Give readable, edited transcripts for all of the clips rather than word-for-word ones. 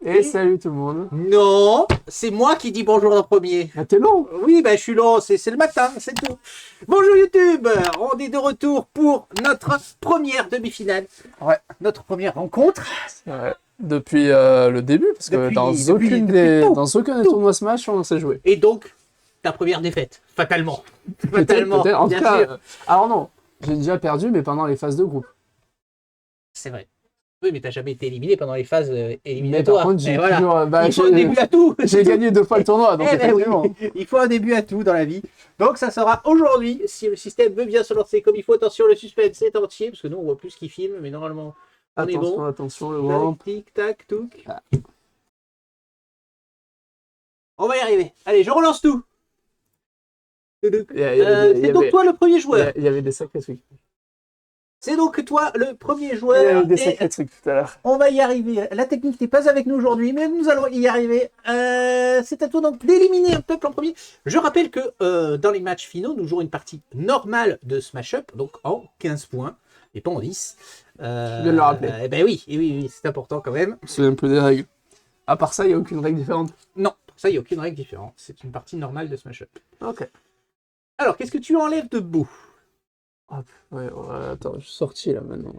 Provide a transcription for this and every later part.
Et salut tout le monde. Non, c'est moi qui dis bonjour en premier. Ah, t'es long. Oui, je suis long, c'est le matin, c'est tout. Bonjour YouTube, on est de retour pour notre première demi-finale. Ouais, notre première rencontre. Ouais. Depuis le début, parce que dans aucun des tournois Smash, on s'est joué. Et donc, ta première défaite, fatalement. Peut-être. En tout cas, alors non, j'ai déjà perdu, mais pendant les phases de groupe. C'est vrai. Oui, mais t'as jamais été éliminé pendant les phases éliminatoires. Mais par contre, j'ai voilà. toujours... il faut un début à tout. J'ai gagné 2 fois le tournoi, donc oui, il faut un début à tout dans la vie. Donc ça sera aujourd'hui, si le système veut bien se lancer comme il faut. Attention, le suspense est entier, parce que nous on voit plus ce qu'il filme, mais normalement on est bon. Attention, le ramp. Tic, tac, touc. Ah. On va y arriver. Allez, je relance tout. C'est donc toi le premier joueur. Il y avait des sacrés trucs. C'est donc toi le premier joueur. Il y avait des sacrés trucs tout à l'heure. On va y arriver. La technique n'est pas avec nous aujourd'hui, mais nous allons y arriver. C'est à toi donc d'éliminer un peuple en premier. Je rappelle que dans les matchs finaux, nous jouons une partie normale de Smash Up, donc en 15 points, et pas en 10. Je viens de le rappeler. Ben oui, c'est important quand même. C'est un peu des règles. À part ça, il n'y a aucune règle différente. Non, pour ça, il n'y a aucune règle différente. C'est une partie normale de Smash Up. Ok. Alors, qu'est-ce que tu enlèves de beau? Hop, ouais, attends, je suis sorti là maintenant.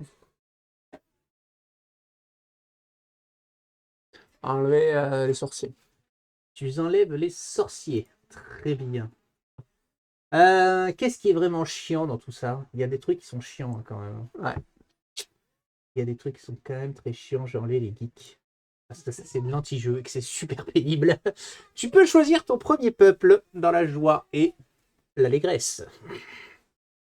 Enlever les sorciers. Tu enlèves les sorciers. Très bien. Qu'est-ce qui est vraiment chiant dans tout ça? Il y a des trucs qui sont chiants hein, quand même. Ouais. Il y a des trucs qui sont quand même très chiants. J'ai enlevé les geeks. Parce que c'est de l'anti-jeu et que c'est super pénible. Tu peux choisir ton premier peuple dans la joie et l'allégresse.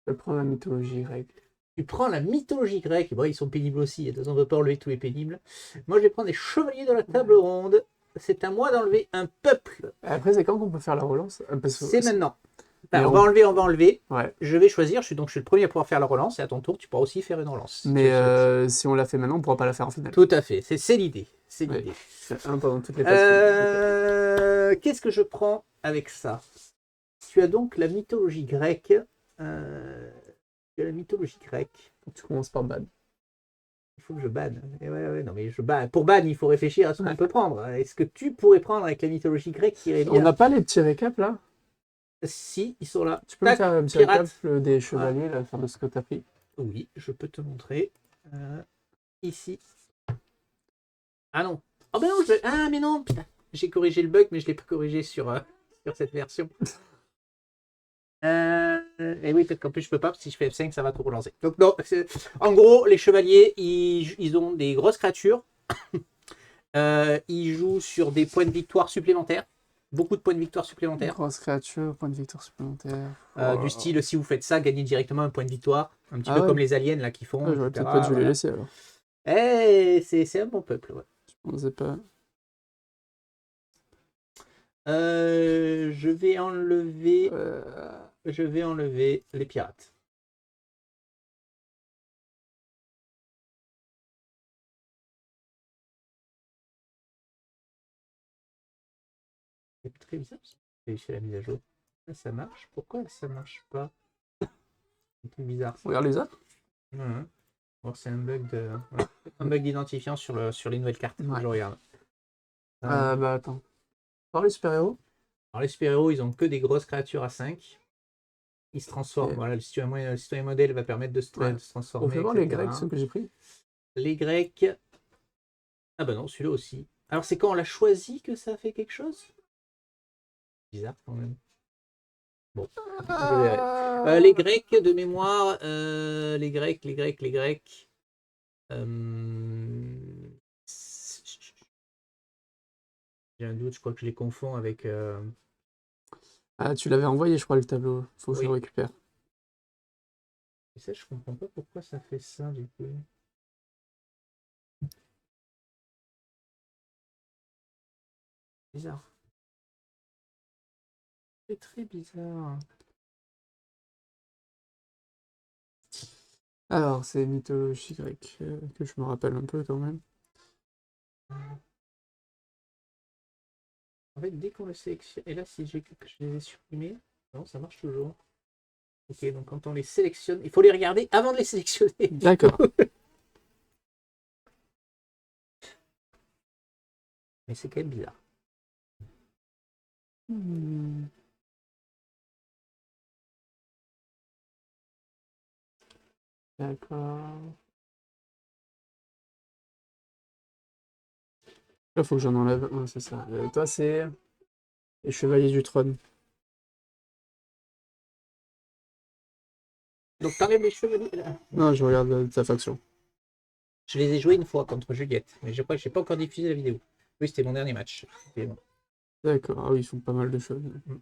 Je prends la mythologie grecque. Tu prends la mythologie grecque. Bon, ils sont pénibles aussi. On ne veut pas enlever tous les pénibles. Moi, je vais prendre les chevaliers de la table ronde. C'est à moi d'enlever un peuple. Après, c'est quand qu'on peut faire la relance? C'est maintenant. Enfin, on va enlever. Ouais. Je vais choisir. Je suis le premier à pouvoir faire la relance. Et à ton tour, tu pourras aussi faire une relance. Mais si on l'a fait maintenant, on ne pourra pas la faire en finale. Tout à fait. C'est l'idée. C'est l'idée. C'est un pendant toutes les phases. Qu'est-ce que je prends avec ça? Tu as donc la mythologie grecque. La mythologie grecque. Tu commences par ban. Il faut que je banne. Non, mais pour ban, il faut réfléchir à ce qu'on peut prendre. Est-ce que tu pourrais prendre avec la mythologie grecque qui irait bien? On n'a pas les petits récaps là? Si, ils sont là. Tu peux me faire un petit récap des chevaliers là, de ce que tu as pris? Oui, je peux te montrer. Ici. Ah non. Oh ben non, ah mais non, putain. J'ai corrigé le bug, mais je ne l'ai pas corrigé sur cette version. Et oui, peut-être qu'en plus je peux pas, parce que si je fais F5, ça va tout relancer. Donc non, en gros, les chevaliers, ils ont des grosses créatures. Ils jouent sur des points de victoire supplémentaires. Beaucoup de points de victoire supplémentaires. Grosses créatures, points de victoire supplémentaires. Du style, si vous faites ça, gagnez directement un point de victoire. Un petit peu comme les aliens là qui font. J'aurais peut-être pas dû les laisser alors. C'est un bon peuple, ouais. Je pensais pas. Je vais enlever les pirates. C'est très bizarre. C'est la mise à jour. Là, ça marche. Pourquoi ça marche pas? C'est bizarre. Ça. Regarde les autres. Bon, c'est un bug un bug d'identifiant sur les nouvelles cartes. Ouais. Je regarde. Bah attends. Par les super-héros. Alors les super-héros, ils ont que des grosses créatures à 5. Ils se transforment. Voilà, le citoyen modèle va permettre de se transformer. On peut voir les Grecs, ceux que j'ai pris. Les Grecs. Ah bah non, celui-là aussi. Alors c'est quand on l'a choisi que ça fait quelque chose? Bizarre quand même. Bon, je verrai. Les Grecs de mémoire. Les Grecs. J'ai un doute, je crois que je les confonds avec. Ah, tu l'avais envoyé, je crois, le tableau. Faut que je le récupère. Et ça, je comprends pas pourquoi ça fait ça, du coup. Bizarre. C'est très bizarre. Alors, c'est mythologie grecque, que je me rappelle un peu quand même. En fait, dès qu'on le sélectionne, et là, si je les ai supprimés, non, ça marche toujours. Ok, donc quand on les sélectionne, il faut les regarder avant de les sélectionner. D'accord. Mais c'est quand même bizarre. D'accord. Là, faut que j'en enlève un, c'est ça. Toi, c'est les chevaliers du trône. Donc t'enlèves les chevaliers là. Non, je regarde ta faction. Je les ai joués une fois contre Juliette, mais je crois que j'ai pas encore diffusé la vidéo. Oui, c'était mon dernier match. Bon. D'accord, ah oui, ils font pas mal de choses. Je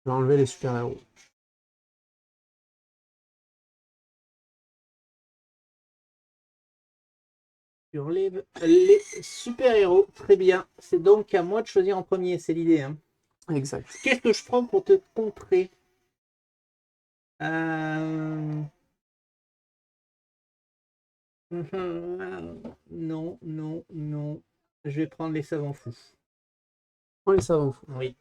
vais enlever les super-héros. Tu enlèves les super-héros. Très bien. C'est donc à moi de choisir en premier, c'est l'idée. Hein. Exact. Qu'est-ce que je prends pour te contrer Non, non, non. Je vais prendre les savants fous. Oh, les savants fous. Oui.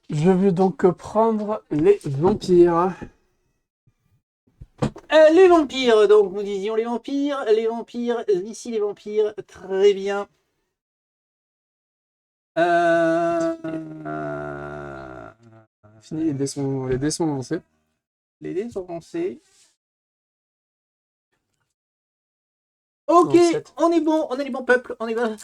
Je vais donc prendre les vampires. Les vampires, donc nous disions les vampires, ici les vampires, très bien. Fini, les dés sont lancés. Les dés sont lancés. Ok, Non, on est les bons peuples, on est bon.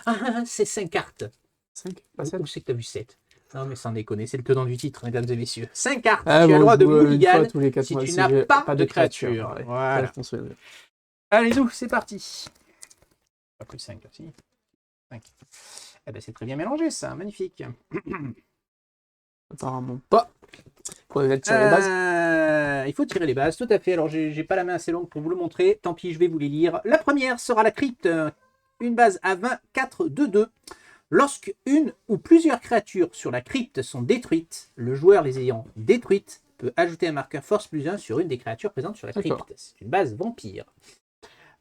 C'est 5 cartes. 5, pas 7. Où c'est que t'as vu 7? Non mais sans déconner, c'est le tenant du titre, mesdames et messieurs. 5 cartes, Ah, tu as le droit de une mulligan fois tous les 4 si mois, tu si n'as j'ai pas de créature. Ouais. Voilà. Ça, Allez-y, c'est parti. Pas plus 5 aussi. 5. Eh ben c'est très bien mélangé ça, magnifique. apparemment pas. Pour les tirer les bases. Il faut tirer les bases, tout à fait. Alors j'ai pas la main assez longue pour vous le montrer. Tant pis, je vais vous les lire. La première sera la crypte. Une base à 24 de 2. Lorsque une ou plusieurs créatures sur la crypte sont détruites, le joueur les ayant détruites peut ajouter un marqueur force plus 1 sur une des créatures présentes sur la crypte. C'est une base vampire.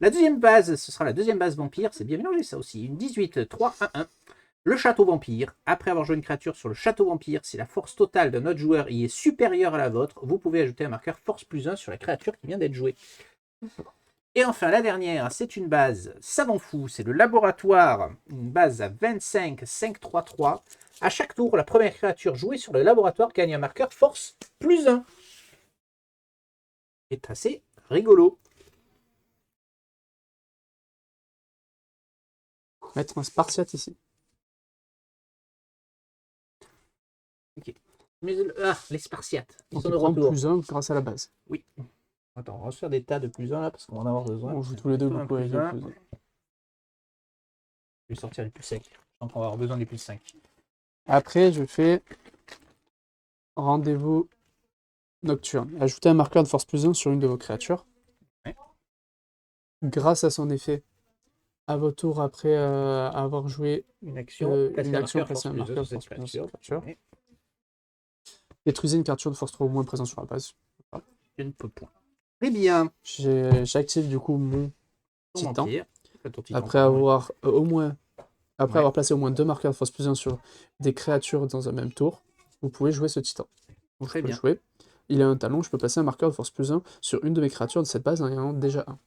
La deuxième base, ce sera la deuxième base vampire. C'est bien mélangé ça aussi. Une 18, 3, 1, 1. Le château vampire. Après avoir joué une créature sur le château vampire, si la force totale de notre joueur y est supérieure à la vôtre, vous pouvez ajouter un marqueur force plus 1 sur la créature qui vient d'être jouée. Et enfin, la dernière, c'est une base savant fou, c'est le laboratoire, une base à 25, 5, 3, 3. À chaque tour, la première créature jouée sur le laboratoire gagne un marqueur force plus 1. C'est assez rigolo. Mettre un Spartiate ici. Ok. Mais, les Spartiates, ils Donc sont il de prend retour. plus 1 grâce à la base. Oui. Attends, on va se faire des tas de plus 1 là, parce qu'on va en avoir besoin. On joue tous les deux beaucoup avec plus le un. plus 1. Je vais sortir les plus 5. Je pense qu'on va avoir besoin des plus 5. Après, je fais rendez-vous nocturne. Ajoutez un marqueur de force plus 1 sur une de vos créatures. Ouais. Grâce à son effet, à votre tour, après avoir joué Une action, placez un marqueur de force plus 1 sur la créature. Ouais. Détruisez une créature de force 3 ou moins présente sur la base. Je ne peux point. Très bien. J'active du coup mon Ton titan. vampire. Après avoir avoir placé au moins 2 marqueurs de force plus 1 sur des créatures dans un même tour, vous pouvez jouer ce titan. Donc, Très je peux bien. le jouer. Il a un talon, je peux placer un marqueur de force plus 1 sur une de mes créatures de cette base en ayant déjà un.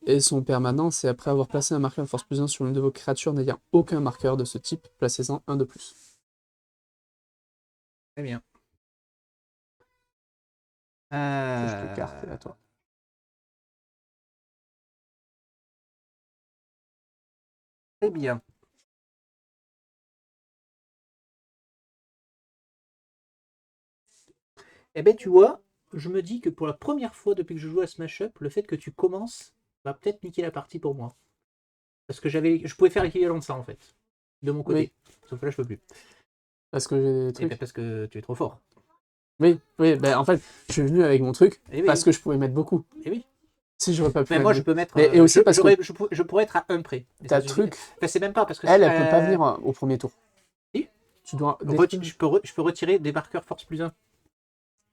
Et son permanent, c'est après avoir placé un marqueur de force plus 1 sur une de vos créatures n'ayant aucun marqueur de ce type, placez-en un de plus. Très bien. Je te carte à toi. Très bien. Eh ben tu vois, je me dis que pour la première fois depuis que je joue à Smash Up, le fait que tu commences va peut-être niquer la partie pour moi. Parce que je pouvais faire l'équivalent de ça en fait, de mon côté. Oui. Sauf que là je peux plus. Parce que j'ai des Et trucs. ben parce que tu es trop fort. Oui, ben en fait, je suis venu avec mon truc Et oui. parce que je pouvais mettre beaucoup. Et oui. Si j'aurais pas pu. Mais moi je peux mettre. Et aussi parce que je pourrais être à un près. ta truc. Enfin, c'est même pas parce que Elle peut pas venir au premier tour. Si. Tu dois. Je peux retirer des marqueurs force plus 1.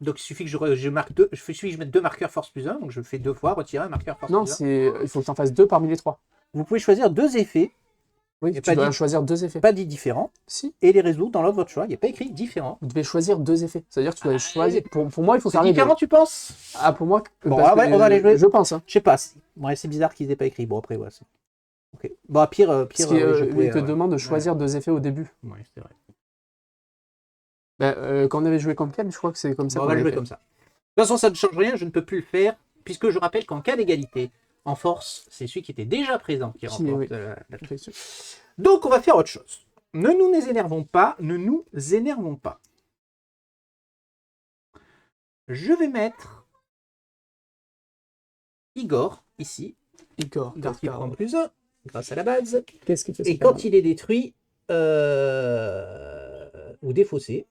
Donc il suffit que je marque 2. Il suffit que je mette 2 marqueurs force plus 1. Donc je fais 2 fois retirer un marqueur force plus 1. Non, il faut que tu en fasses 2 parmi les 3. Vous pouvez choisir 2 effets Oui, Y a tu pas dois dit- choisir 2 effets. Pas dit différent. Si, Et les résoudre dans l'ordre de votre choix. Il n'y a pas écrit différent. vous devez choisir 2 effets. C'est-à-dire que tu dois Ah, choisir. Pour moi, il faut C'est faire les deux. différent, tu penses? Ah, pour moi, Bon, parce ouais, que on va aller jouer. je pense. Hein. Je sais pas. Ouais, c'est bizarre qu'ils aient pas écrit. Bon, après, ouais. Ok. Bon, pire, Parce oui, je qu'il pouvais. te demande de choisir 2 effets au début. Ouais, c'est vrai. Bah, quand on avait joué Camp, je crois que c'est comme ça Bon, on qu'on va le avait jouer fait. comme ça. De toute façon, ça ne change rien, je ne peux plus le faire, puisque je rappelle qu'en cas d'égalité en force, c'est celui qui était déjà présent qui remporte oui. la chose. Effectivement. Donc, on va faire autre chose. Ne nous énervons pas, ne nous énervons pas. Je vais mettre Igor ici, Igor, donc il prend Karkar. plus 1 grâce à la base. Qu'est-ce qu'il fait Et quand il est détruit ou défaussé,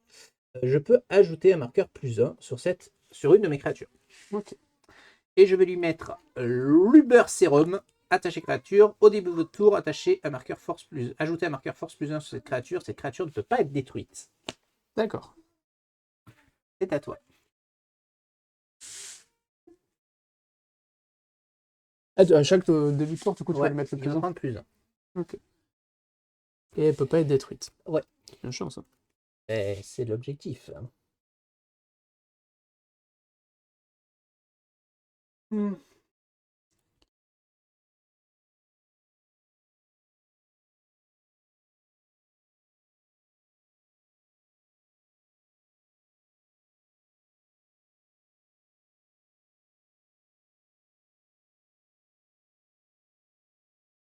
je peux ajouter un marqueur plus 1 sur une de mes créatures. Ok. Et je vais lui mettre l'Uber Serum, attaché créature. Au début de votre tour, ajouter un marqueur force plus 1 sur cette créature. Cette créature ne peut pas être détruite. D'accord. C'est à toi. À chaque début de tour, du coup, tu vas Ouais, lui mettre le il plus va 1. prendre plus 1. Ok. Et elle peut pas être détruite. Ouais. Bien sûr, ça. C'est l'objectif. Hmm.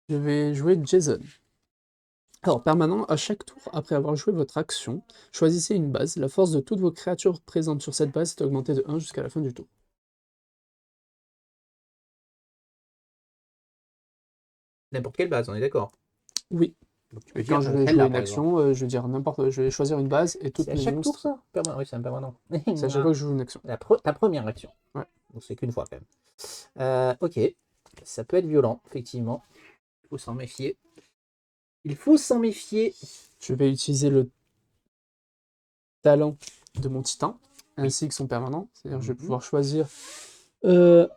Je vais jouer Jason. Alors, permanent, à chaque tour, après avoir joué votre action, choisissez une base. La force de toutes vos créatures présentes sur cette base est augmentée de 1 jusqu'à la fin du tour. N'importe quelle base, on est d'accord. Oui. Donc tu peux Et quand dire je vais celle-là, jouer une par exemple. action, je vais dire n'importe, je vais choisir une base et toutes C'est à mes chaque tour, monstres. ça permanent. Oui, c'est un permanent. C'est à chaque fois que je joue une action. Ta première action. Ouais. Donc c'est qu'une fois quand même. Ok. Ça peut être violent, effectivement. Il faut s'en méfier. Il faut s'en méfier. Je vais utiliser le talent de mon titan, ainsi que son permanent. C'est-à-dire que je vais pouvoir choisir... Ah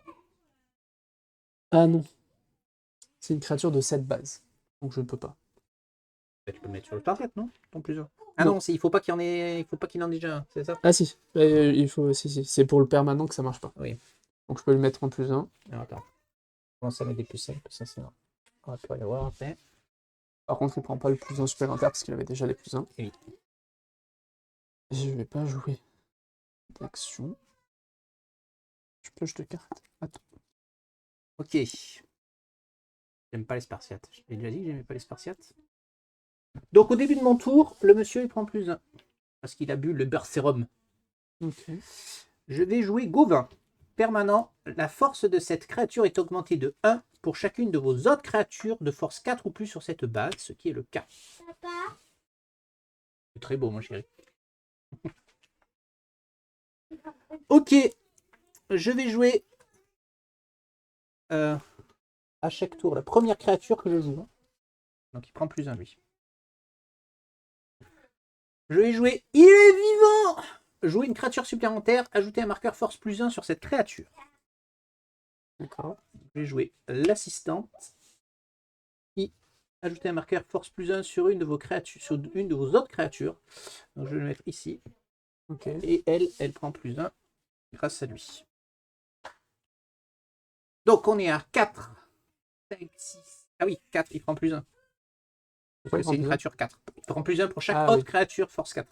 non. C'est une créature de cette base. Donc je ne peux pas. Tu peux le mettre sur le target, non? Ton plus un. Ah Non. non, il faut pas qu'il en ait déjà un, c'est ça? Ah si. Il faut... Si. C'est pour le permanent que ça marche pas. Oui. Donc je peux le mettre en plus 1. Alors, attends. Comment ça met des plus 5? Ça, c'est non. On va pas y avoir après. Par contre, il prend pas le plus 1 supplémentaire parce qu'il avait déjà les plus 1. Oui. Je vais pas jouer d'action. Je pioche de cartes. Attends. Ok. J'aime pas les Spartiates. Je t'ai déjà dit que j'aimais pas les Spartiates. Donc au début de mon tour, le monsieur il prend plus 1. Parce qu'il a bu le beurre sérum. Ok. Je vais jouer Gauvin. Permanent, la force de cette créature est augmentée de 1 pour chacune de vos autres créatures de force 4 ou plus sur cette base, ce qui est le cas. Papa, C'est très beau, mon chéri. Ok, je vais jouer à chaque tour la première créature que je joue. Donc il prend plus 1 lui. Je vais jouer Il est vivant. Jouer une créature supplémentaire, ajouter un marqueur force plus 1 sur cette créature. D'accord. Je vais jouer l'assistante. Ajouter un marqueur force plus 1 sur une de vos créatures, sur une de vos autres créatures. Donc je vais le mettre ici. Ok. Et elle prend plus 1 grâce à lui. Donc on est à 4, 5, 6. Ah oui, 4, il prend plus 1. Parce que c'est une créature 4. Il prend plus 1 pour chaque autre créature force 4.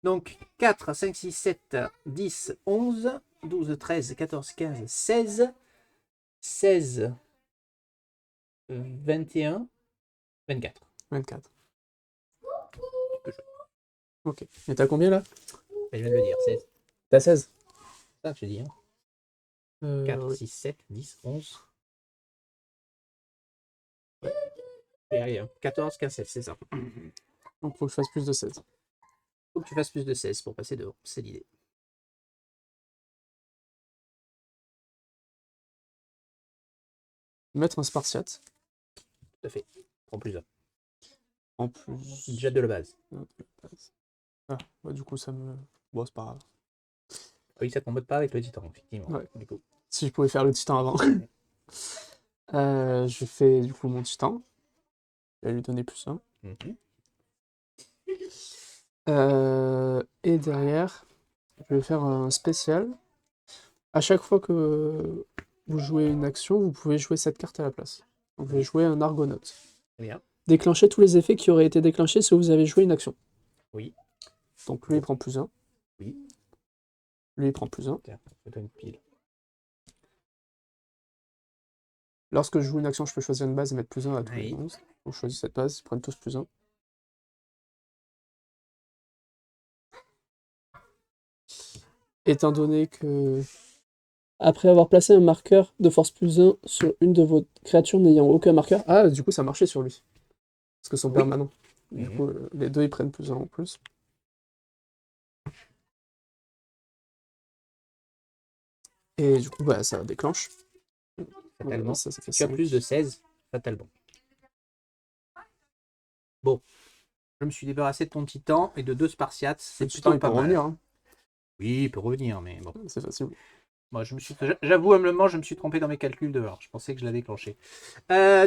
Donc 4, 5, 6, 7, 10, 11, 12, 13, 14, 15, 16, 16, 21, 24. 24. Ok. Et t'as combien là? Je viens de le dire, 16. T'as 16. C'est ça que je dis. Hein. 4, Oui. 6, 7, 10, 11. Ouais. 14, 15, 16, c'est ça. Donc faut que je fasse plus de 16. Faut que tu fasses plus de 16 pour passer devant, c'est l'idée. Mettre un Spartiate. Tout à fait. Prends plus 1. En plus. Déjà de la base. Ah, bah du coup ça me... Bon, c'est pas grave. Oui, ça ne combatte pas avec le titan, effectivement. Ouais. Du coup. Si je pouvais faire le titan avant. Je fais du coup mon titan. vais lui donner +1. Mhm. Et derrière, je vais faire un spécial. À chaque fois que vous jouez une action, vous pouvez jouer cette carte à la place. Donc, je vais jouer un Argonaute. Très bien. Déclenchez tous les effets qui auraient été déclenchés si vous avez joué une action. Oui. Donc lui, il prend +1. Oui. Lui, il prend +1. Tiens, je te donne une pile. Lorsque je joue une action, je peux choisir une base et mettre +1 à tous les Oui. monstres. Donc je choisis cette base, ils prennent tous +1. Étant donné que, après avoir placé un marqueur de force +1 sur une de vos créatures n'ayant aucun marqueur... Ah, du coup, ça marchait sur lui. Parce que son Oui. permanent. Du Mhm. coup, les deux, ils prennent +1 en plus. Et du coup, bah, ça déclenche. Fatalement. Ça fait Tu as 5. plus de 16, fatalement. Bon. Je me suis débarrassé de ton titan et de 2 Spartiates. C'est Le plutôt titan, il peut pas mal. revenir. Hein. Oui, il peut revenir, mais bon. C'est facile. Moi, j'avoue humblement, je me suis trompé dans mes calculs dehors. Je pensais que je l'avais déclenché.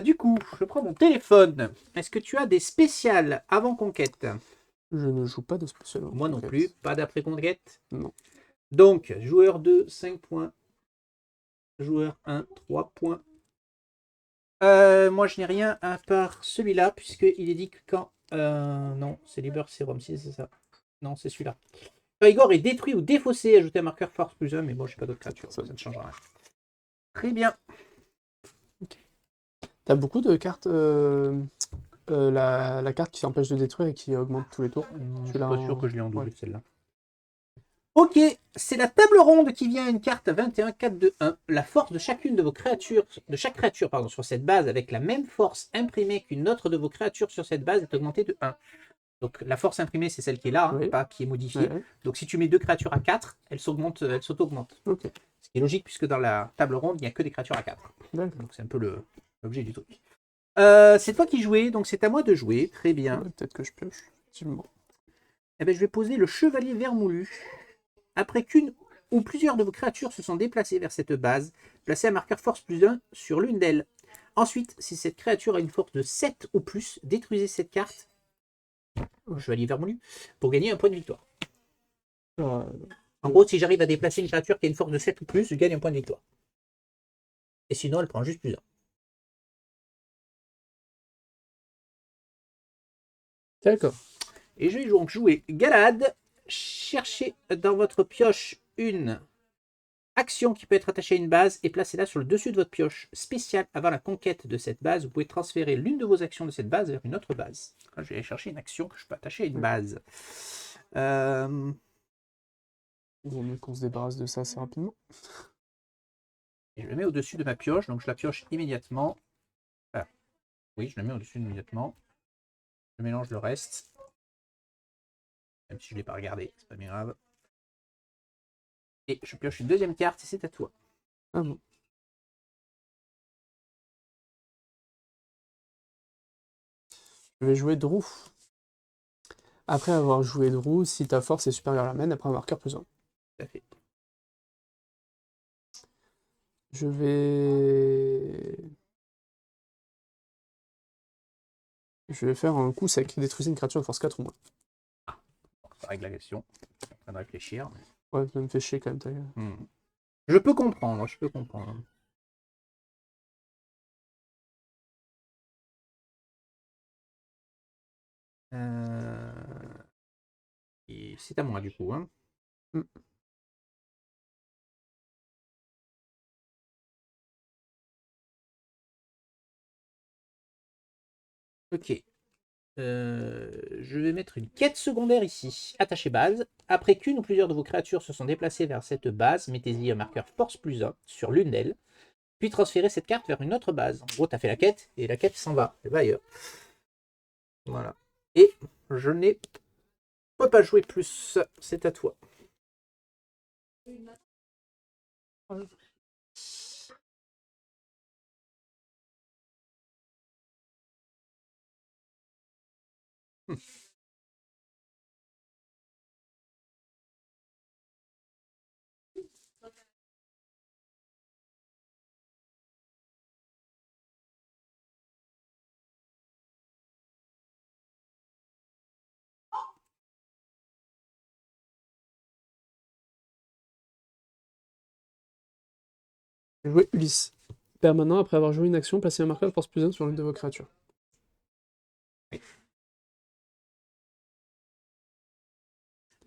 Du coup, je prends mon téléphone. Est-ce que tu as des spéciales avant conquête? Je ne joue pas de spécial. Moi non plus. Pas d'après conquête? Non. Donc, joueur 2, 5 points. Joueur 1, 3 points. Moi, je n'ai rien à part celui-là, puisqu'il est dit que quand... non, c'est Liber Serum, si c'est ça. Non, c'est celui-là. Quand Igor est détruit ou défaussé, ajoutez un marqueur force +1, mais bon, je n'ai pas d'autres créatures, ça ne changera rien. Très bien. T'as beaucoup de cartes. La carte qui empêche de détruire et qui augmente tous les tours. Je suis pas sûr que je l'ai en double, ouais. celle-là. Ok, c'est la table ronde qui vient à une carte 21, 4, 2, 1. La force de chacune de vos créatures, sur cette base avec la même force imprimée qu'une autre de vos créatures sur cette base est augmentée de 1. Donc la force imprimée, c'est celle qui est là, hein, Oui. pas qui est modifiée. Ouais. Donc si tu mets 2 créatures à 4, elles s'auto-augmentent. Ok. Ce qui est logique puisque dans la table ronde, il n'y a que des créatures à 4. D'accord. Donc c'est un peu l'objet du truc. C'est toi qui jouais, donc c'est à moi de jouer. Très bien. Ouais, peut-être que je pioche, effectivement. Eh ben, je vais poser le chevalier vermoulu. Après qu'une ou plusieurs de vos créatures se sont déplacées vers cette base, placez un marqueur force +1 sur l'une d'elles. Ensuite, si cette créature a une force de 7 ou plus, détruisez cette carte, chevalier vermoulu, pour gagner un point de victoire. En gros, si j'arrive à déplacer une créature qui a une force de 7 ou plus, je gagne un point de victoire. Et sinon, elle prend juste +1. D'accord. Et je vais donc jouer Galad. Cherchez dans votre pioche une action qui peut être attachée à une base et placez-la sur le dessus de votre pioche spéciale avant la conquête de cette base. Vous pouvez transférer l'une de vos actions de cette base vers une autre base. Là, je vais aller chercher une action que je peux attacher à une base. Il vaut mieux qu'on se débarrasse de ça assez rapidement. Et je le mets au-dessus de ma pioche, donc je la pioche immédiatement. Ah, oui, je la mets au-dessus immédiatement. Je mélange le reste. Même si je ne l'ai pas regardé, c'est pas bien grave. Et je pioche une deuxième carte et c'est à toi. Ah bon. Je vais jouer Drew. Après avoir joué Drew, si ta force est supérieure à la mienne, après un marqueur +1. Tout à fait. Je vais faire un coup sec, détruisez une créature de force 4 ou moins. Ça règle la question. Je suis en train de réfléchir. Ouais, ça me fait chier quand même, ta gueule. Je peux comprendre, je peux comprendre. Et c'est à moi du coup. Hein. Mm. Ok. Je vais mettre une quête secondaire ici. Attaché base. Après qu'une ou plusieurs de vos créatures se sont déplacées vers cette base, mettez-y un marqueur force +1 sur l'une d'elles. Puis transférez cette carte vers une autre base. En gros, tu as fait la quête et la quête s'en va. Elle va ailleurs. Voilà. Et je n'ai pas joué plus. C'est à toi. Jouez Ulysse. Permanent, après avoir joué une action, placez un marqueur force plus 1 sur l'une de vos créatures.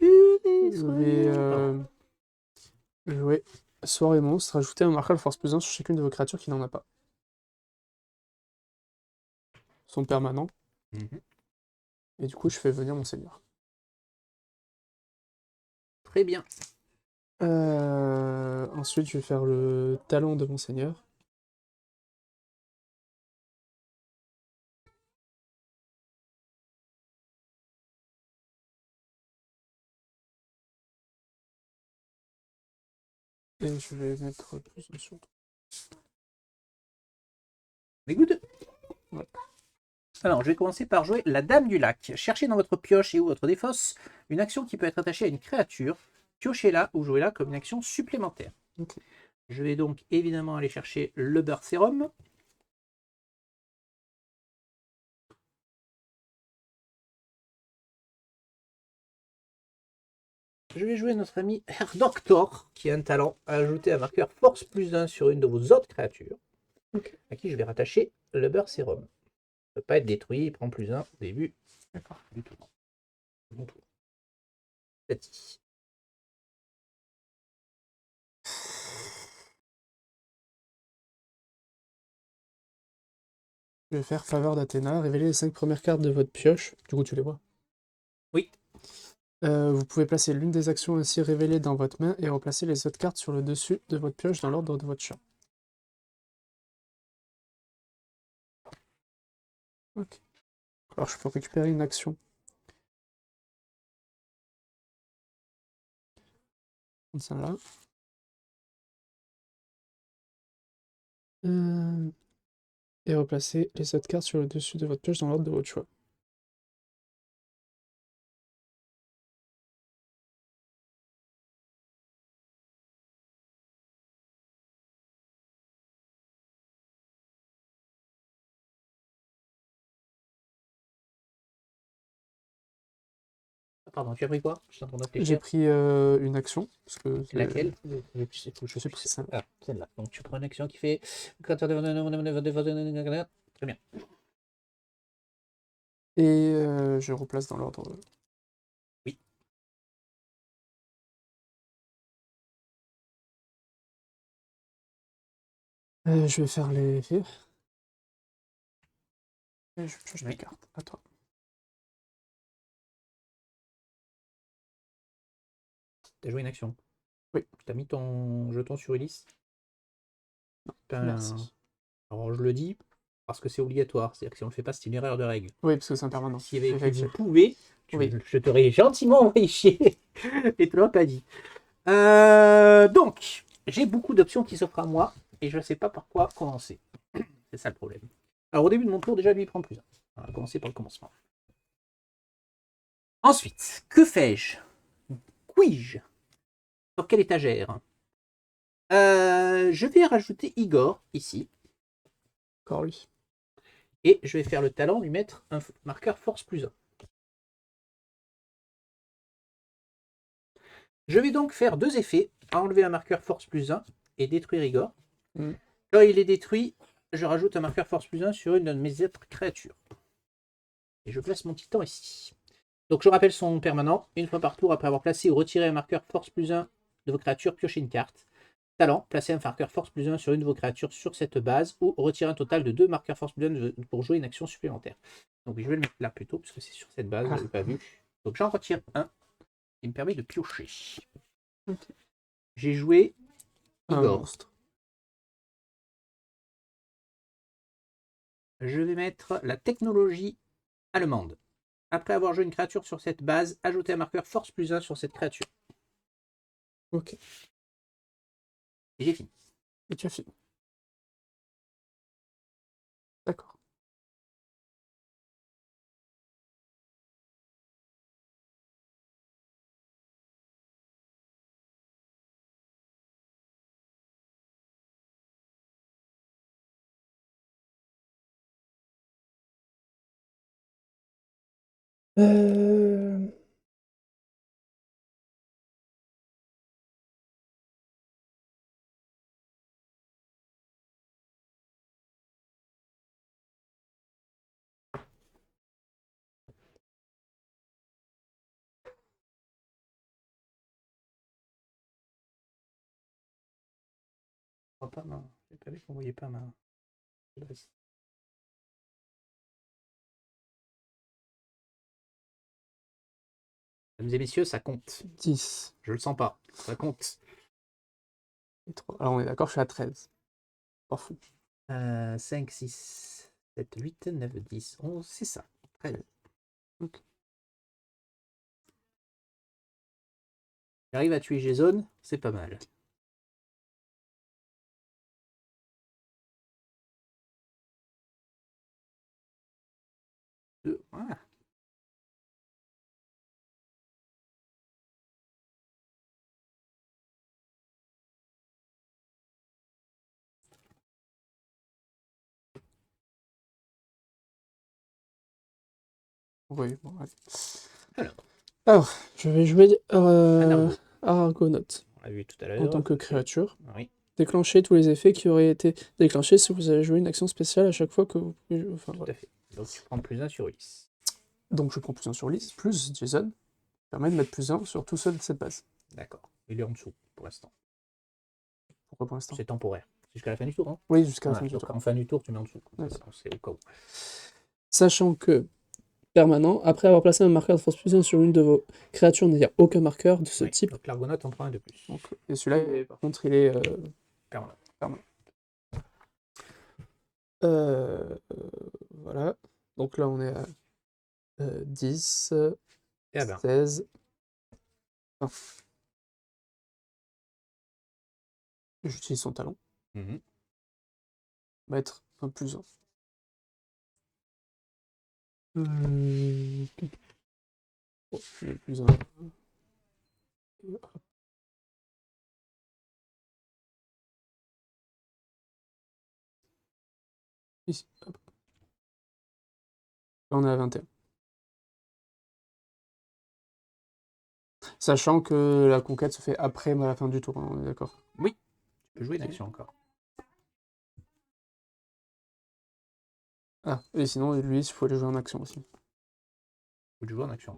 Je vais jouer Sort et Monstre, ajoutez un marqueur force plus 1 sur chacune de vos créatures qui n'en a pas. Son permanent. Et du coup, je fais venir mon seigneur. Très bien. Ensuite, je vais faire le talon de mon seigneur. Et je vais mettre plus un sur. Mais good. Ouais. Alors, je vais commencer par jouer la Dame du Lac. Cherchez dans votre pioche et ou votre défausse une action qui peut être attachée à une créature. Piochez-la ou jouez-la comme une action supplémentaire. Ok. Je vais donc évidemment aller chercher le beurre sérum. Je vais jouer notre ami Herr Doctor, qui a un talent à ajouter un marqueur force plus 1 sur une de vos autres créatures, à qui je vais rattacher le beurre sérum. Il ne peut pas être détruit, il prend plus 1 au début. D'accord. Du tout. Bon tour. C'est ici. Je vais faire Faveur d'Athéna, révéler les 5 premières cartes de votre pioche. Du coup, tu les vois. Oui. Vous pouvez placer l'une des actions ainsi révélées dans votre main et replacer les autres cartes sur le dessus de votre pioche dans l'ordre de votre choix. Ok. Alors, je peux récupérer une action. Comme ça là. Et replacer les autres cartes sur le dessus de votre pioche dans l'ordre de votre choix. Pardon, tu as pris quoi? Je suis en train de J'ai réfléchir. pris une action. Parce que Laquelle? J'ai pris celle-là. Ah, celle-là. Donc tu prends une action qui fait. Très bien. Et je replace dans l'ordre. Oui. Je vais faire les effets. Et je pioche les cartes. À toi. T'as joué une action. Oui. T'as mis ton jeton sur Ulysse. Merci. Alors je le dis parce que c'est obligatoire. C'est-à-dire que si on ne le fait pas, c'est une erreur de règle. Oui, parce que c'est un permanent. S'il y avait écrit vous Effectivement. pouvez, Oui. je t'aurais gentiment envoyé chier et tu l'as pas dit. Donc, j'ai beaucoup d'options qui s'offrent à moi et je ne sais pas par quoi commencer. C'est ça le problème. Alors au début de mon tour, déjà lui il prend plus 1. On va commencer par le commencement. Ensuite, que fais-je? Puis-je? Sur quelle étagère? Je vais rajouter Igor ici. Encore lui. Et je vais faire le talent, lui mettre un marqueur force plus 1. Je vais donc faire 2 effets, enlever un marqueur force plus 1 et détruire Igor. Quand il est détruit, je rajoute un marqueur force plus 1 sur une de mes autres créatures. Et je place mon titan ici. Donc je rappelle son permanent, une fois par tour après avoir placé ou retiré un marqueur force plus 1 de vos créatures, piochez une carte. Talent, placez un marqueur force plus 1 sur une de vos créatures sur cette base ou retirez un total de 2 marqueurs force plus 1 pour jouer une action supplémentaire. Donc je vais le mettre là plutôt, parce que c'est sur cette base, je l'avais pas vu. Donc j'en retire un, qui me permet de piocher. Okay. J'ai joué un Igor. monstre. Je vais mettre la technologie allemande. Après avoir joué une créature sur cette base, ajoutez un marqueur force plus 1 sur cette créature. Ok. Et j'ai fini. Et tu as fini. D'accord. crois pas, non. J'ai pas vu qu'on voyait pas ma. Mesdames et messieurs, ça compte. 10 Je le sens pas. Ça compte. et 3. Alors on est d'accord, je suis à 13. Pas fou. 5, 6, 7, 8, 9, 10, 11, c'est ça. 13. Ok. J'arrive à tuer Jason, c'est pas mal. Voilà. Oui, bon, allez. Alors, Alors, je vais jouer Argonaute. Argonaute On l'a vu tout à en tant l'heure. que créature. Oui, Déclencher tous les effets qui auraient été déclenchés si vous avez joué une action spéciale à chaque fois que vous pouvez jouer. Enfin, tout voilà. à fait. Donc tu prends plus 1 sur Ulysse. Donc je prends plus 1 sur Lys, plus Jason, qui permet de mettre plus 1 sur tout seul de cette base. D'accord. Il est en dessous pour l'instant. Pourquoi pour l'instant? C'est temporaire. C'est jusqu'à la fin du tour. Hein, Oui, jusqu'à la ouais, fin du donc tour. en fin du tour, tu mets en dessous. D'accord. C'est au cas où. Sachant que, permanent, après avoir placé un marqueur de force plus 1 sur une de vos créatures n'ayant aucun marqueur de ce Oui, type. donc l'Argonaute en prend un de plus. Donc, et celui-là, par contre, il est Permanent. permanent. Voilà. Donc là, on est à 10, Eh ben, 16. Ah. J'utilise son talent. Mettre un plus 1. Bon, le plus 1. Ici. Hop. Là, on est à 21. Sachant que la conquête se fait après la fin du tour, hein, on est d'accord. oui, tu peux jouer une action encore. Ah, et sinon, lui, il faut aller jouer en action aussi. Faut jouer en action.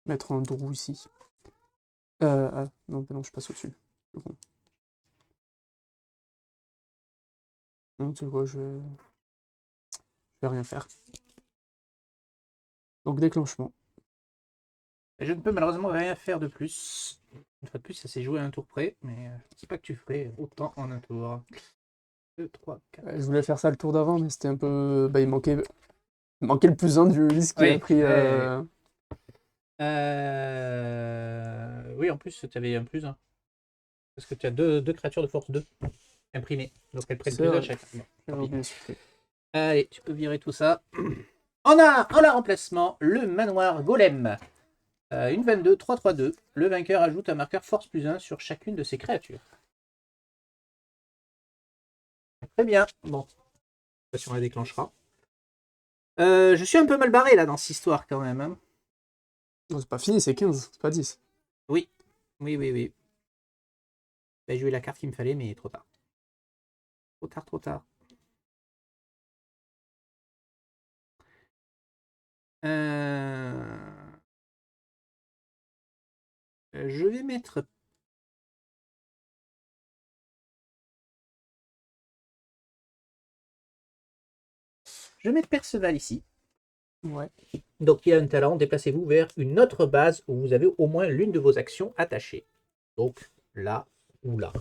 Mettre un Drou ici. Non, bah non, je passe au-dessus. Bon. Non, tu sais quoi, je vais rien faire. Donc déclenchement. Et je ne peux malheureusement rien faire de plus. Une fois de plus, ça s'est joué à un tour près, mais je ne sais pas que tu ferais autant en un tour. 2, 3, 4. Je voulais faire ça le tour d'avant, mais c'était un peu. Bah, il manquait le plus 1 du Ulysse qui a Oui, pris. Oui, en plus, tu avais un plus 1. Parce que tu as deux créatures de force 2 imprimées. Donc elles prennent C'est plus 1 vrai. chacun. Bon, J'avais tant pis. oublié ce truc. Allez, tu peux virer tout ça. On a en la remplacement le manoir golem. Une 22, 3, 3, 2. Le vainqueur ajoute un marqueur force plus 1 sur chacune de ses créatures. Très bien. Bon, je sais pas si on la déclenchera. Je suis un peu mal barré là dans cette histoire quand même. Hein. Non, c'est pas fini, c'est 15, c'est pas 10. Oui, oui, oui, oui. J'ai joué la carte qu'il me fallait, mais trop tard. Trop tard, trop tard. Je vais mettre. Je vais mettre Perceval ici. Ouais. Donc il y a un talent, déplacez-vous vers une autre base où vous avez au moins l'une de vos actions attachées. Donc là ou là.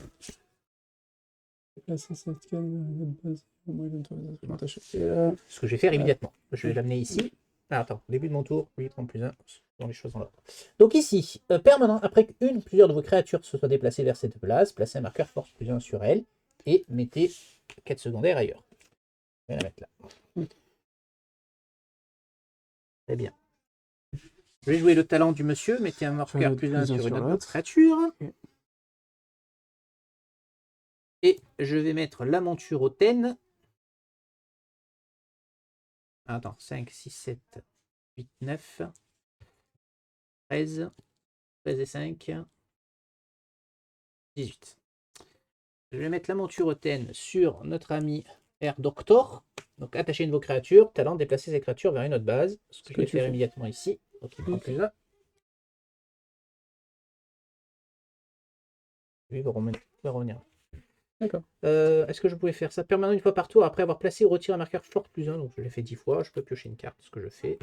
Placer cette case de base, au moins une autorisation attachée. Ce que je vais faire immédiatement. Je vais l'amener ici. Ah, attends, début de mon tour, oui, prendre plus 1, dans les choses dans l'ordre. Donc ici, permanent, après qu'une ou plusieurs de vos créatures se soient déplacées vers cette place, placez un marqueur force plus 1 sur elle et mettez quête secondaire ailleurs. Je vais la mettre là. Très bien. Je vais jouer le talent du monsieur, mettez un marqueur plus 1 sur une autre créature. Et je vais mettre la monture hautaine Attends, 5, 6, 7, 8, 9, 13, 13 et 5, 18. Je vais mettre la monture hautaine sur notre ami Air Doctor. Donc, attacher une de vos créatures, talent, déplacer ces créatures vers une autre base. Ce que je vais faire immédiatement ici. Donc, il prend plus 1. Lui, il va revenir. D'accord. Est-ce que je pouvais faire ça permanent une fois par tour après avoir placé ou retiré un marqueur force plus 1? Donc, je l'ai fait 10 fois. Je peux piocher une carte, ce que je fais.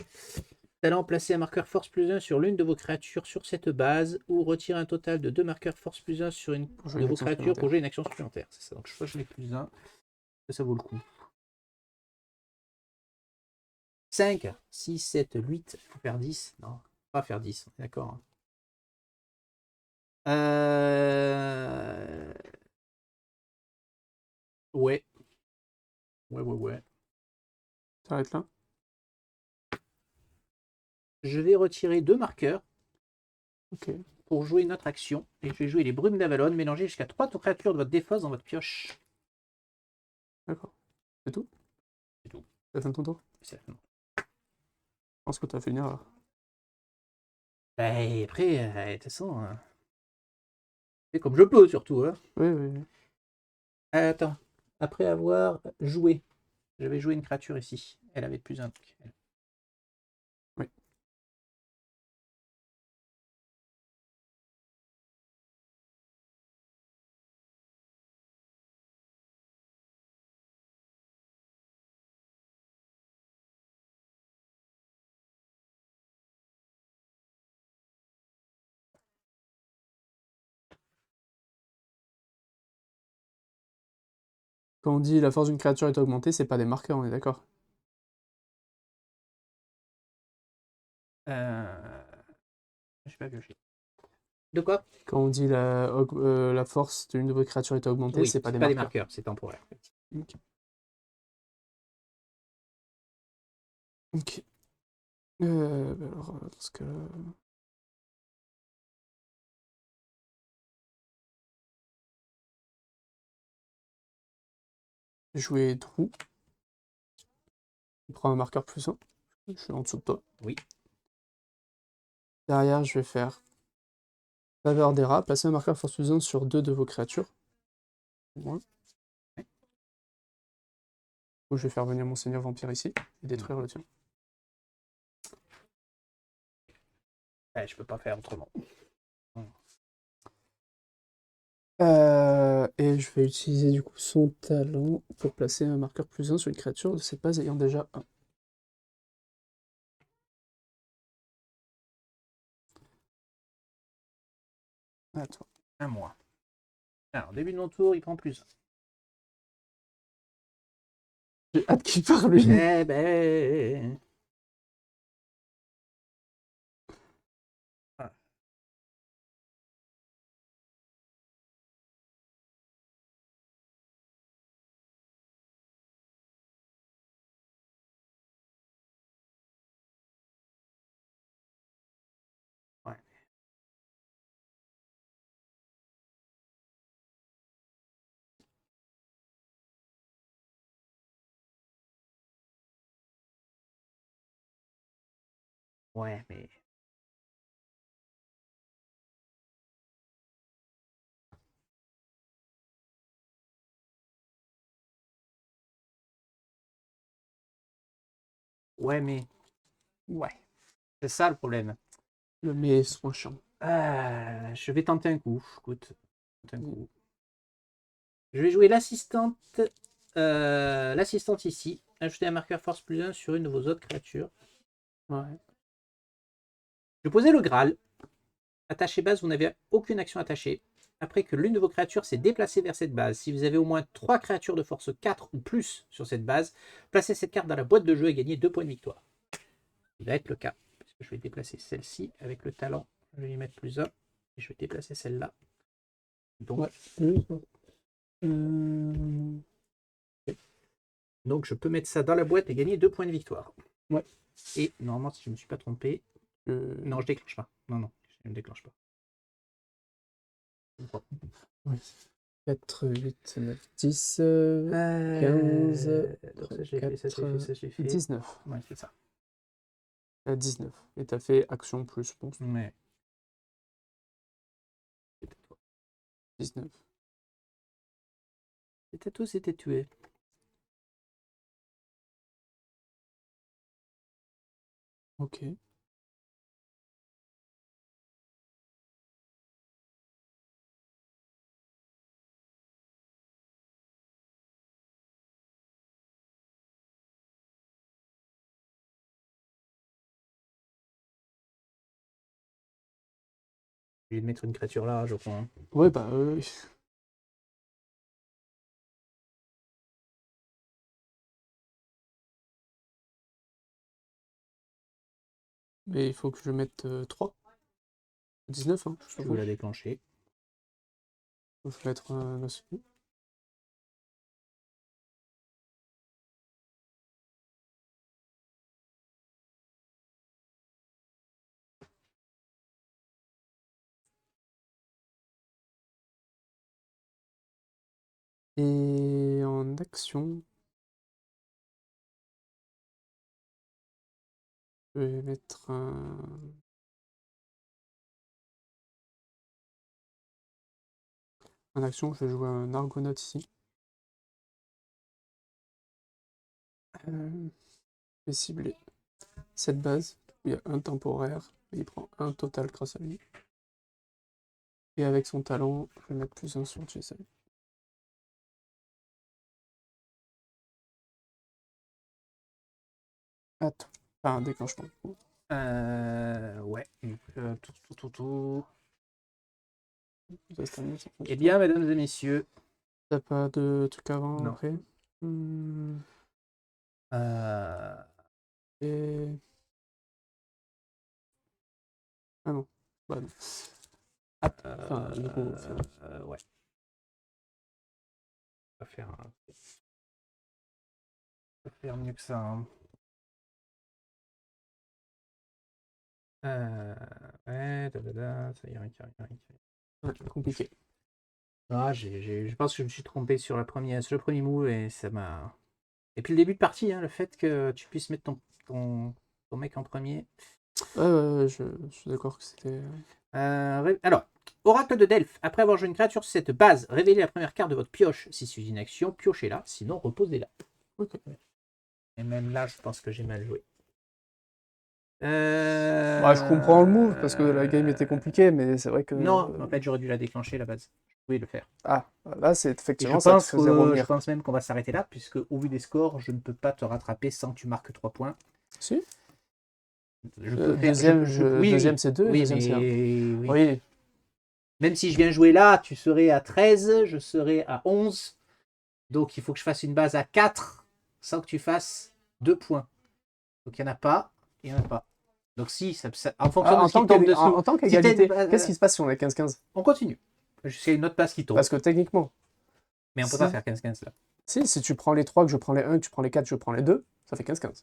Talent, placer un marqueur force plus 1 sur l'une de vos créatures sur cette base ou retirer un total de 2 marqueurs force plus 1 sur une de vos créatures pour jouer une action supplémentaire. C'est ça. Donc, je crois que je mets plus 1. Ça vaut le coup. 5, 6, 7, 8. Il faut faire 10. Non, pas faire 10. D'accord. Ouais. Ouais. Ça arrête là. Je vais retirer 2 marqueurs. Ok. Pour jouer une autre action. Et je vais jouer les brumes d'Avalon. Mélanger jusqu'à 3 créatures de votre défausse dans votre pioche. D'accord. C'est tout? C'est tout. C'est la fin de ton tour? C'est Je pense que tu as fait une erreur. Bah, après, de toute façon, c'est comme je peux surtout. Hein. Oui. Attends. Après avoir joué, j'avais joué une créature ici. Elle avait plus un truc. Oui. Quand on dit la force d'une créature est augmentée, c'est pas des marqueurs, on est d'accord? Je sais pas piocher. De quoi? Quand on dit la force d'une de vos créatures est augmentée, Oui, c'est pas des pas des marqueurs. marqueurs, c'est temporaire. Ok. Ok. Alors, dans ce cas-là... Jouer Drou. Il prend un marqueur plus 1. Je suis en dessous de toi. Oui. Derrière, je vais faire Faveur des rats. Placez un marqueur force plus 1 sur 2 de vos créatures. Moi. Ou je vais faire venir mon seigneur vampire ici et détruire le tien. Je peux pas faire autrement. Et je vais utiliser du coup son talent pour placer un marqueur plus 1 sur une créature de cette base ayant déjà 1. À toi. Un mois. Alors, début de mon tour, il prend plus. J'ai hâte qu'il parle lui. Eh ben. Ah. Ouais. Ouais, mais. Ouais, mais. Ouais. C'est ça le problème. Le mais est moins chiant. Je vais tenter un coup. Écoute. Un coup. Je vais jouer l'assistante. L'assistante ici. Ajouter un marqueur force plus 1 sur une de vos autres créatures. Ouais. Je vais poser le Graal. Attaché base, vous n'avez aucune action attachée. Après que l'une de vos créatures s'est déplacée vers cette base, si vous avez au moins 3 créatures de force 4 ou plus sur cette base, placez cette carte dans la boîte de jeu et gagnez 2 points de victoire. Il va être le cas. Parce que je vais déplacer celle-ci avec le talent. Je vais y mettre plus 1. Et je vais déplacer celle-là. Donc, ouais. Donc je peux mettre ça dans la boîte et gagner 2 points de victoire. Ouais. Et normalement, si je ne me suis pas trompé. Non, je déclenche pas. Non, je ne déclenche pas. Oui. 4, 8, 9, 10, 15, donc ça, je l'ai fait, ça, je l'ai fait, ça, je l'ai fait. 19. Ouais, c'est ça. 19. Et t'as fait action plus, bon, Ouais. 19. C'était tous été tués. Ok. Je vais mettre une créature là, je crois. Ouais, bah, mais il faut que je mette 3. 19, hein. Tu veux la déclencher. Faut que je mette un aussi. Et en action, je vais mettre un... En action, je vais jouer un Argonaute ici. Je vais cibler cette base. Il y a un temporaire. Et il prend un total grâce à lui. Et avec son talent, je vais mettre +1 sur Jason. Attends. Enfin, un déclenchement. Ouais. Tout. Ça se termine, ça Eh bien, mesdames et messieurs. T'as pas de truc avant, Non. après Et... Ah non. Bah non. Enfin, du coup, ouais. On va faire un... On va faire mieux que ça. Hein. Ouais, ça y est, rien. ouais, compliqué. Ah, je pense que je me suis trompé sur le premier move et ça m'a. Et puis le début de partie, hein, le fait que tu puisses mettre ton mec en premier. Ouais, je suis d'accord que c'était... Alors, Oracle de Delphes. Après avoir joué une créature sur cette base, révélez la première carte de votre pioche. Si c'est une action, piochez-la. Sinon, reposez-la. Ok. Et même là, je pense que j'ai mal joué. Bah, je comprends le move, parce que la game était compliquée, mais c'est vrai que... Non, en fait, j'aurais dû la déclencher, la base. Je pouvais le faire. Ah, là, c'est Et je effectivement, ça te pense, faisait je revenir. pense même qu'on va s'arrêter là, puisque au vu des scores, je ne peux pas te rattraper sans que tu marques 3 points. Si. Je peux faire... Deuxième, Oui, deuxième c'est 2, oui, deuxième c'est 1. oui. Oui, Même si je viens jouer là, tu serais à 13, je serais à 11. Donc il faut que je fasse une base à 4 sans que tu fasses 2 points. Donc il n'y en a pas, il n'y en a pas. Donc si, en fonction de ce qui tombe dessous. en tant qu'égalité, qu'est-ce qui se passe si on est 15-15? On continue. Jusqu'à une autre base qui tombe. Parce que techniquement... Mais on ne peut pas faire 15-15 là. Si tu prends les 3, que je prends les 1, que tu prends les 4, je prends les 2, ça fait 15-15.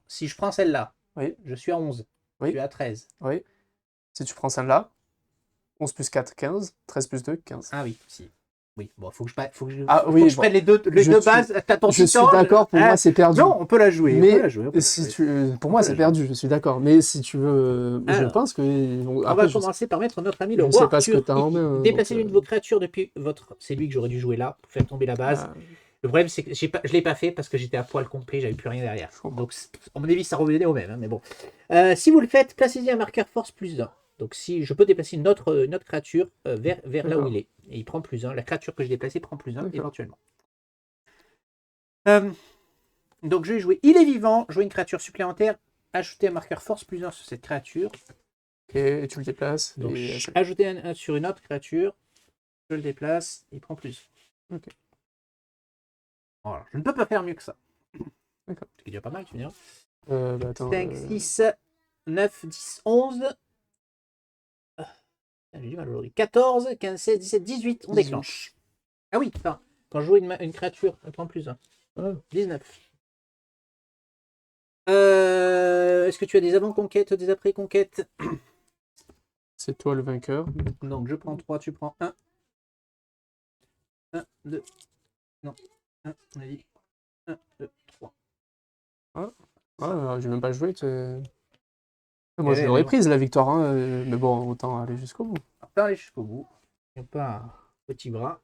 Si je prends celle-là, Oui. je suis à 11. Oui. Je suis à 13. Oui. Si tu prends celle-là, 11 plus 4, 15. 13 plus 2, 15. Ah oui, si. Oui, bon, faut que je prenne les deux bases. Je suis d'accord, pour moi c'est perdu. Non, on peut la jouer. Mais on peut la jouer, pour moi c'est perdu, je suis d'accord. Mais si tu veux, je pense que... On va commencer par mettre notre ami le roi. Je sais pas ce que t'as en main. Déplacez l'une de vos créatures depuis votre... C'est lui que j'aurais dû jouer là, pour faire tomber la base. Le problème, c'est que je ne l'ai pas fait parce que j'étais à poil complet, j'avais plus rien derrière. Donc, à mon avis, ça revenait au même. Hein, mais bon. Si vous le faites, placez-y un marqueur force +1. Donc, si je peux déplacer une autre créature vers là où il est. Et il prend +1. La créature que j'ai déplacée prend +1 éventuellement. Donc, je vais jouer. Il est vivant. Jouer une créature supplémentaire. Ajouter un marqueur force +1 sur cette créature. Et tu le déplaces. Donc, ajouter un sur une autre créature. Je le déplace. Il prend +1. Ok. Voilà. Je ne peux pas faire mieux que ça. D'accord. C'est déjà pas mal, tu me diras. Attends, 5, 6, 9, 10, 11. J'ai du mal aujourd'hui. 14, 15, 16, 17, 18. On déclenche. Ah oui, enfin, quand je joue une créature, on prend +1. 19. Est-ce que tu as des avant-conquêtes, des après-conquêtes? c'est toi le vainqueur. Donc je prends 3, tu prends 1. 1, 2. Non. 1, on a dit. 1, 2, 3. J'ai même pas joué. Moi, je l'aurais prise la victoire, hein, mais bon, autant aller jusqu'au bout. Autant aller jusqu'au bout. Il n'y a pas un petit bras.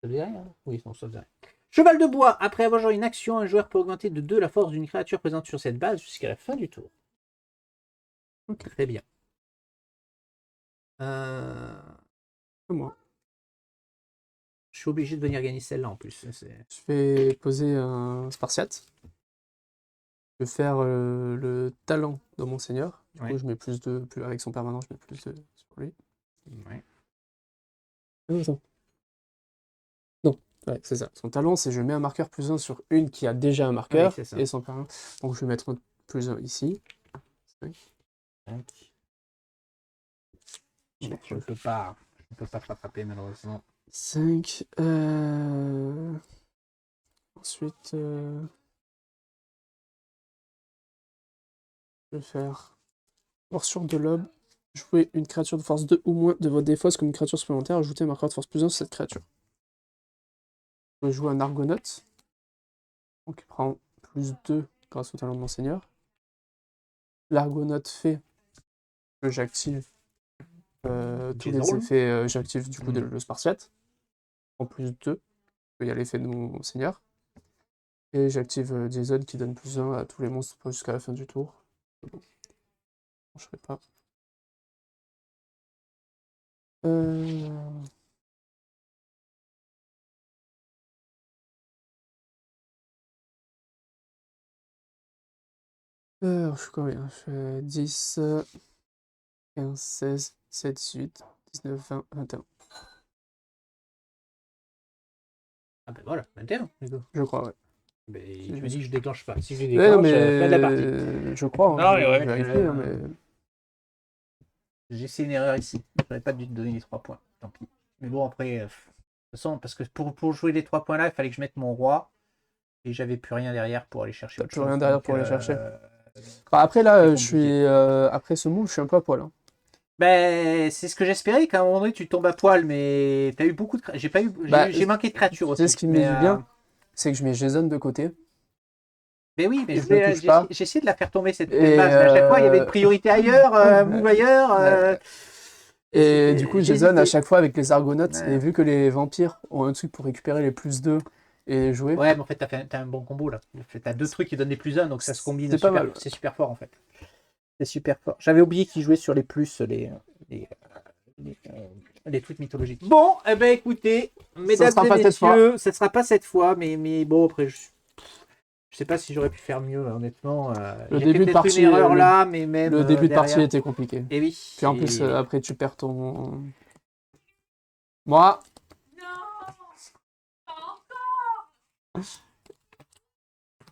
Ça faisait rien? Oui, non, ça faisait rien. Cheval de bois. Après avoir joué une action, un joueur peut augmenter de 2 la force d'une créature présente sur cette base jusqu'à la fin du tour. Ok. Très bien. Moi. Je suis obligé de venir gagner celle-là en plus. Je vais poser un Spartiate. Je vais faire le talent de mon seigneur. Du coup, je mets plus de. Avec son permanent, je mets plus de sur lui. Ouais. Attends. Non, ouais, c'est ça. Son talent, c'est je mets un marqueur +1 sur une qui a déjà un marqueur et son permanent. Donc je vais mettre un +1 ici. 5. Je ne peux pas frapper malheureusement. 5. Ensuite, je vais faire portion de l'aube. Jouer une créature de force 2 ou moins de votre défausse comme une créature supplémentaire. Ajoutez un marqueur de force +1 sur cette créature. Je vais jouer un Argonaute. Donc il prend +2 grâce au talent de mon seigneur. L'Argonaute fait que j'active tous les effets. J'active du coup le Spartiate. En +2. Il y a l'effet de mon seigneur. Et j'active Jason qui donne +1 à tous les monstres jusqu'à la fin du tour. Bon. Je ne ferai pas. Je suis combien? Je fais 10, 15, 16, 17, 18, 19, 20, 21. Ah ben voilà, 21. Je crois, ouais. Mais tu me dis que je déclenche pas. Si je déclenche, fin de la partie. Je crois. Non, mais ouais, vérifier, mais... J'ai fait une erreur ici. J'aurais pas dû te donner les 3 points. Tant pis. Mais bon, après, de toute façon, parce que pour jouer les 3 points là, il fallait que je mette mon roi. Et j'avais plus rien derrière pour aller chercher autre chose. Plus rien derrière pour aller chercher. Bah, après, là, je suis. Après ce move, je suis un peu à poil. Hein. Ben, c'est ce que j'espérais qu'à un moment donné tu tombes à poil, mais t'as eu beaucoup de. J'ai pas eu. J'ai manqué de créatures aussi. Tu sais ce qui me met du bien, c'est que je mets Jason de côté. Mais oui, mais j'ai essayé de la faire tomber cette base, mais à chaque fois il y avait une priorité ailleurs, move ailleurs. Et du coup, Jason, à chaque fois avec les Argonautes, et vu que les vampires ont un truc pour récupérer les +2 et jouer. Ouais, mais en fait, t'as un bon combo là. T'as 2 trucs qui donnent des +1, donc ça se combine. C'est pas mal. C'est super fort en fait. C'est super fort. J'avais oublié qu'ils jouaient sur les plus, les trucs mythologiques. Bon, eh ben écoutez, mesdames et messieurs, ça sera pas cette fois, mais bon, après, je sais pas si j'aurais pu faire mieux, honnêtement. Le début de partie, une erreur là, mais même le début de partie était compliqué. Et oui. Puis en plus, après, tu perds ton. Moi.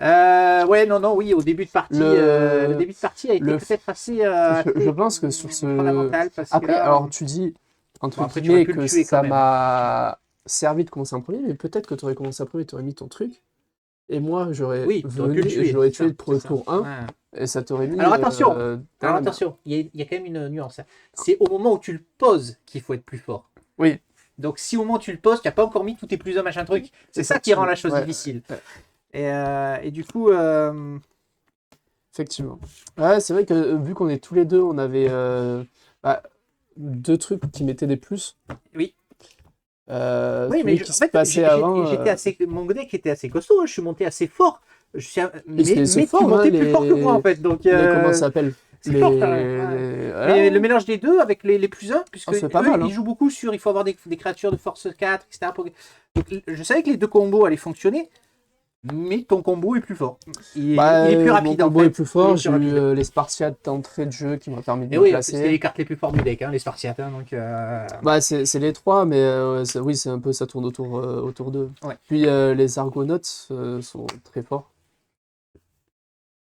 Ouais, non, oui, au début de partie, le début de partie a été peut-être assez. Je pense que sur ce. Fondamental parce après, que là, alors tu dis entre guillemets que ça m'a servi de commencer en premier, mais peut-être que tu aurais commencé en premier, tu aurais mis ton truc. Et moi, j'aurais tué le tour 1 et ça t'aurait mis. Alors attention, il y a quand même une nuance. C'est au moment où tu le poses qu'il faut être plus fort. Oui. Donc si au moment où tu le poses, tu n'as pas encore mis tous tes +1 machin truc, c'est ça qui rend la chose difficile. Ouais. Et du coup. Effectivement. Ouais, c'est vrai que vu qu'on est tous les deux, on avait 2 trucs qui mettaient des plus. Oui. Oui, mais qui se passait avant. Mon deck était assez costaud, je suis monté assez fort. Mais c'est fort, tu montais plus fort que moi en fait. Donc, comment ça s'appelle le mélange des deux avec les +1, puisque ils jouent beaucoup sur il faut avoir des créatures de force 4, etc. Donc, je savais que les 2 combos allaient fonctionner. Mais ton combo est plus fort. Il est plus rapide. Mon combo est plus fort. J'ai eu les Spartiates d'entrée de jeu qui m'ont permis de me placer. C'est les cartes les plus fortes du deck, les Spartiates. Donc, c'est les 3, mais oui, c'est un peu ça tourne autour d'eux. Ouais. Puis les Argonautes sont très forts.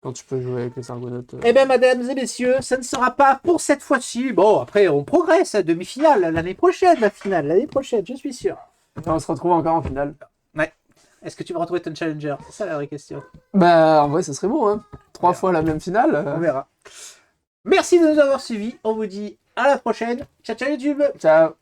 Quand tu peux jouer avec les Argonautes. Eh bien, mesdames et messieurs, ça ne sera pas pour cette fois-ci. Bon, après, on progresse à demi-finale l'année prochaine, la finale, l'année prochaine, je suis sûr. On se retrouve encore en finale. Ouais. Est-ce que tu vas retrouver ton challenger? C'est ça la vraie question. Bah, en vrai, ça serait bon, hein. 3 fois la même finale. On verra. Merci de nous avoir suivis. On vous dit à la prochaine. Ciao, ciao YouTube. Ciao.